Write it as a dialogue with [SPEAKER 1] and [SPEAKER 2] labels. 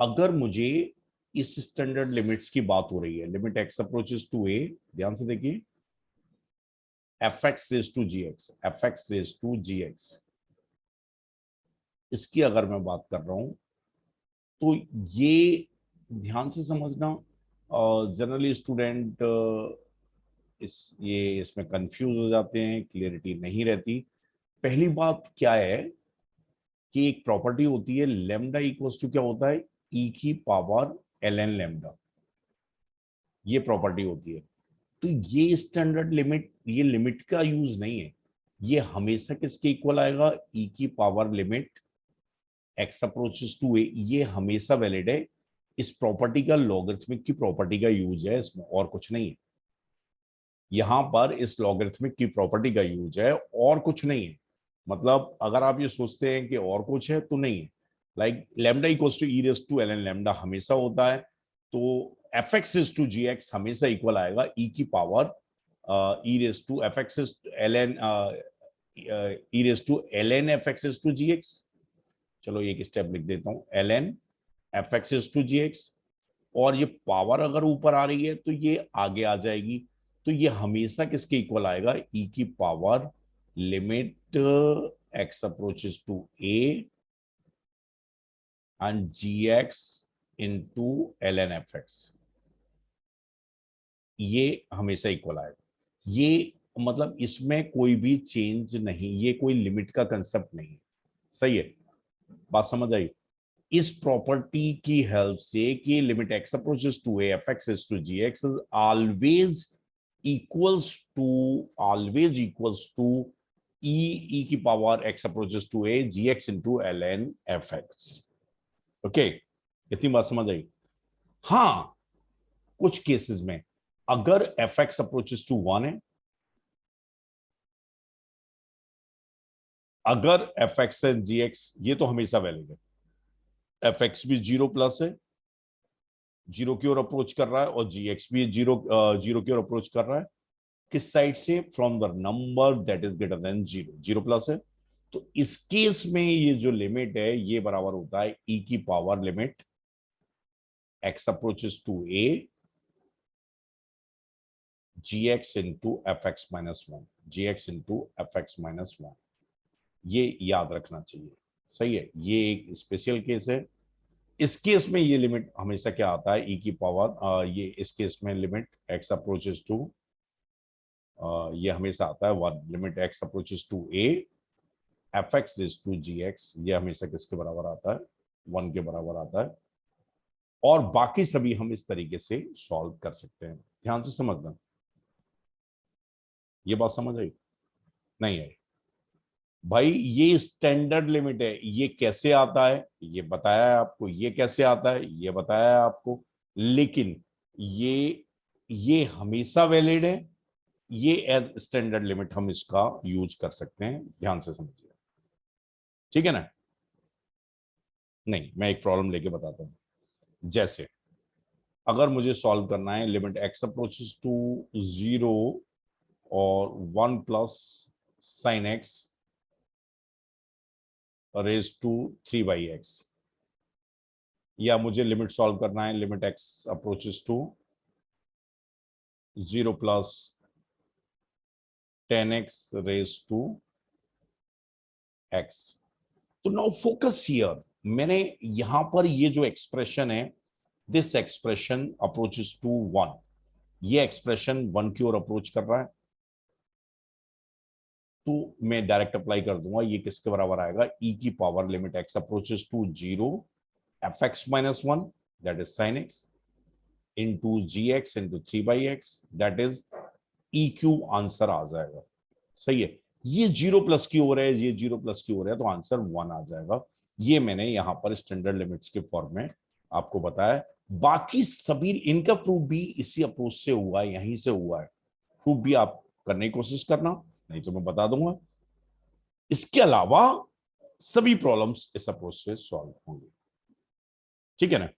[SPEAKER 1] अगर मुझे इस स्टैंडर्ड लिमिट्स की बात हो रही है, limit x approaches to a, ध्यान से देखिए, f x raise to ji x, f x raise to ji x, इसकी अगर मैं बात कर रहा हूं तो ये ध्यान से समझना। जनरली स्टूडेंट इसमें कंफ्यूज हो जाते हैं, क्लियरिटी नहीं रहती। पहली बात क्या है कि एक प्रॉपर्टी होती है लेमडा इक्वल्स टू क्या होता है, ई की पावर एल एन लेमडा, ये प्रॉपर्टी होती है। तो ये स्टैंडर्ड लिमिट, ये लिमिट का यूज नहीं है, ये हमेशा किसके इक्वल आएगा, ई की power limit x approaches to A, ये हमेशा वैलिड है। इस प्रॉपर्टी का लॉगरिथमिक की प्रॉपर्टी का यूज है इसमें, और कुछ नहीं है। यहां पर इस लॉगरिथमिक की प्रॉपर्टी का यूज है और कुछ नहीं है। मतलब अगर आप ये सोचते हैं कि और कुछ है तो नहीं है। Like lambda equals to e raise to l N lambda हमेशा होता है, तो f x raise to ji x हमेशा इक्वल आएगा ई की power e raise to f x l n, e raise to l N F x to ji x. चलो एक step लिख देता हूं, l N F x to ji x, और ये पावर अगर ऊपर आ रही है तो ये आगे आ जाएगी। तो ये हमेशा किसके इक्वल आएगा, ई की power limit x approaches to a and g x into L N F x, ये हमेशा इक्वल आएगा। ये मतलब इसमें कोई भी चेंज नहीं, ये कोई लिमिट का कंसेप्ट नहीं है। सही है, बात समझ आई। इस प्रॉपर्टी की हेल्प से कि limit x approaches to A F x to ji X always equals to e की power X approaches to A ji x into L N F X. Okay, इतनी बात समझ आई। हाँ, कुछ केसेस में अगर एफ एक्स अप्रोचेस टू 1 है, अगर f x and g x, ये तो हमेशा वैलिड है, एफ एक्स भी 0+ है, जीरो की ओर अप्रोच कर रहा है, और जी एक्स भी जीरो की ओर अप्रोच कर रहा है। किस साइड से, from the number that is greater than 0+ है। तो इस केस में ये जो लिमिट है ये बराबर होता है ई की power limit x approaches to A ji x into f x minus 1, g x into f x minus 1, ये याद रखना चाहिए। सही है, ये एक स्पेशल केस है। इस केस में ये लिमिट हमेशा क्या आता है, ई की पावर, ये इस केस में लिमिट एक्स अप्रोचेस टू, ये हमेशा आता है 1, limit x approaches to A F x raise to ji x, ये हमेशा किसके बराबर आता है, 1 के बराबर आता है। और बाकी सभी हम इस तरीके से सॉल्व कर सकते हैं। ध्यान से समझना, ये बात समझ आई नहीं आई? भाई ये स्टैंडर्ड लिमिट है, ये कैसे आता है ये बताया है आपको, ये कैसे आता है ये बताया है आपको, लेकिन ये हमेशा वैलिड है। ये एज स्टैंडर्ड लिमिट हम इसका यूज कर सकते हैं, ध्यान से समझिए। ठीक है ना? नहीं, मैं एक प्रॉब्लम लेके बताता हूं। जैसे अगर मुझे सॉल्व करना है लिमिट एक्स अप्रोचेस टू 0 और 1+ sine x raise to 3/x, या मुझे लिमिट सॉल्व करना है limit x approaches to 0+ 10x raise to x। तो नाउ फोकस हियर, मैंने यहां पर ये जो एक्सप्रेशन है, दिस एक्सप्रेशन अप्रोचेस टू 1, ये एक्सप्रेशन 1 की ओर अप्रोच कर रहा है, तो मैं डायरेक्ट अप्लाई कर दूंगा। ये किसके बराबर आएगा, ई की power limit x approaches to 0 F x minus 1, that is sine X, into G x into 3/x, that is e Q, answer आ जाएगा। सही है, ये 0+ की ओर है, ये 0+ की ओर है, तो आंसर 1 आ जाएगा। ये मैंने यहां पर स्टैंडर्ड लिमिट्स के फॉर्म में आपको बताया। बाकी सभी इनका प्रूफ भी इसी अप्रोच से हुआ है, यहीं से हुआ है। प्रूफ भी आप करने की कोशिश करना, नहीं तो मैं बता दूंगा। इसके अलावा सभी प्रॉब्लम्स इस अप्रोच से सॉल्व होंगे। ठीक है ना?